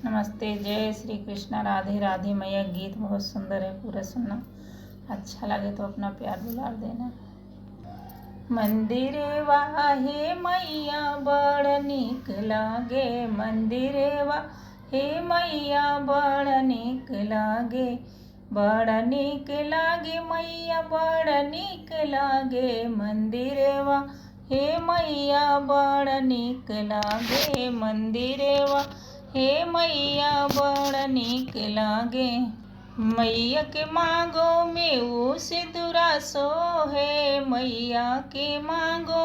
नमस्ते, जय श्री कृष्णा, राधे राधे मैया। गीत बहुत सुंदर है, पूरा सुनना। अच्छा लगे तो अपना प्यार दुलार देना। मंदिर वाहे मैया बड़ नीक लागे, मंदिर वाहे मैया बड़ नीक लागे, बड़ नीक लागे मैया बड़ नीक लागे, मंदिर वाहे मैया बड़ नीक लागे, मंदिर हे मैया बड़ नीक लागे। मैया के मांगो में ऊ सिंदूरा सोहे, मैया के मांगो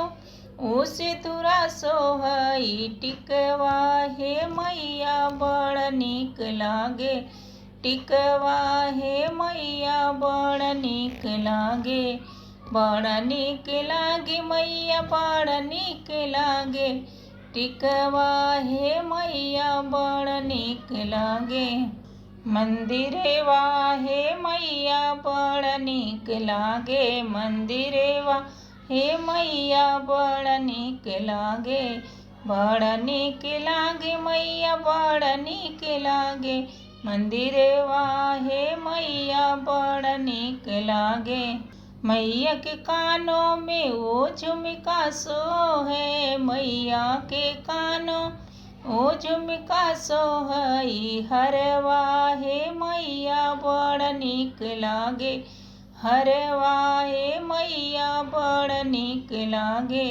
ऊ सिंदूरा सोहई, टिकवा हे मैया बड़ नीक लागे, टिकवा हे मैया बड़ नीक लागे, बड़ नीक लागे मैया बड़ नीक लागे, टिकवा हे मैया बड़ नीक लागे। मंदिर वाहे मैया बड़ नीक लागे, मंदिर वाहे मैया बड़ नीक लागे, बड़ नीक लागे मैया बड़ नीक लागे, मंदिर वाहे मैया बड़ नीक लागे। मैया के कानों में वो झुमका सोहे, मैया के कानों ओ झुमका सोहई, हरवा हे मैया बड़ नीक लागे, हरवा हे मैया बड़ नीक लागे,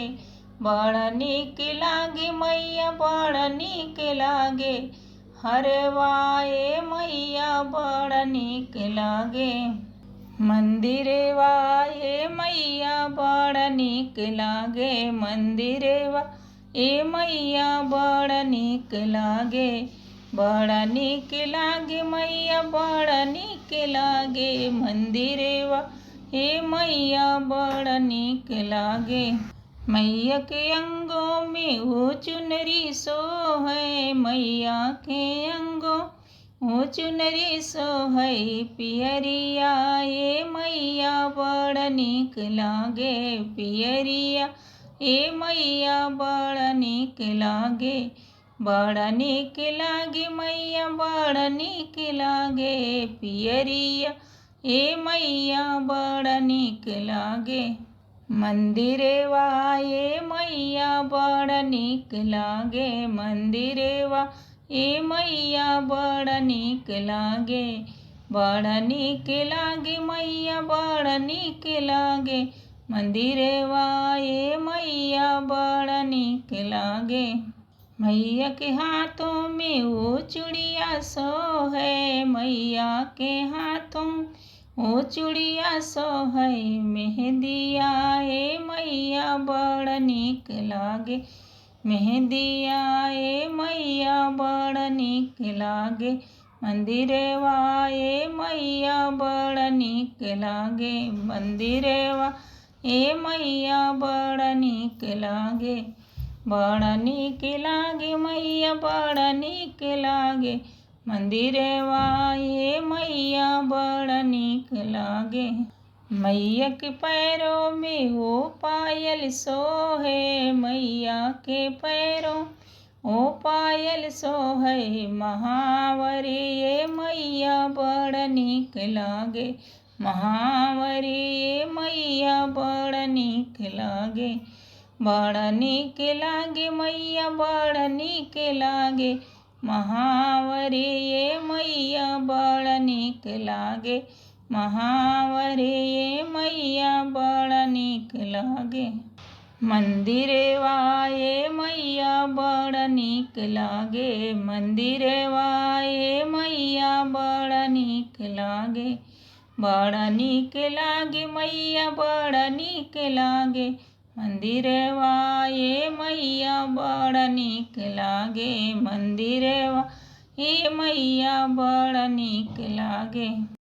बड़ नीक लागे मैया बड़ नीक लागे, हरवा हे मैया बड़ नीक लागे। मंदिर वाहे मैया बड़ नीक लागे, मंदिर वाहे मैया बड़ नीक लागे, बड़ नीक लागे मैया बड़ नीक लागे, मंदिर वाहे मैया बड़ नीक लागे। मैया के अंगों में वो चुनरी सोहे, मैया के अंगों ओ चुनरी सोहई, पियरिया ए मैया बड़ नीक लागे, पियरिया ए मैया बड़ नीक लागे, बड़ नीक लागे मैया बड़ नीक लागे, पियरिया ए मैया बड़ नीक लागे। मंदिर वाहे मैया बड़ नीक लागे, मंदिर ए मैया बड़ नीक लागे, बड़ नीक लागे मैया बड़ नीक लागे, मंदिर वाहे मैया बड़ नीक लागे। मैया के हाथों में वो चूड़िया सोहे, मैया के हाथों ओ चूड़िया सोहई, मेहंदिया ए मैया बड़ नीक लागे, मेहंदिया ए मैया बड़ नीक लागे, मंदिर वाहे मैया बड़ नीक लागे, मंदिर वाहे मैया बड़ नीक लागे, बड़ नीक लागे मैया बड़ नीक लागे, मंदिर वाहे मैया बड़ नीक लागे। मैया के पैरों में वो पायल सोहे, मैया के पैरों ओ पायल सोहे, महावरी ए मैया बड़ नीक लागे, महावरी ए मैया बड़ नीक लागे, बड़ नीक लागे मैया बड़ नीक लागे, महावरी ए मैया बड़ नीक लागे, महावरी ए मैया बड़ नीक लागे। मंदिर वाहे मैया बड़ नीक लागे, मंदिर वाहे मैया बड़ नीक लागे, बड़ नीक लागे मैया बड़ नीक लागे, मंदिर वाहे मैया बड़ नीक लागे, मंदिर वाहे मैया बड़ नीक लागे।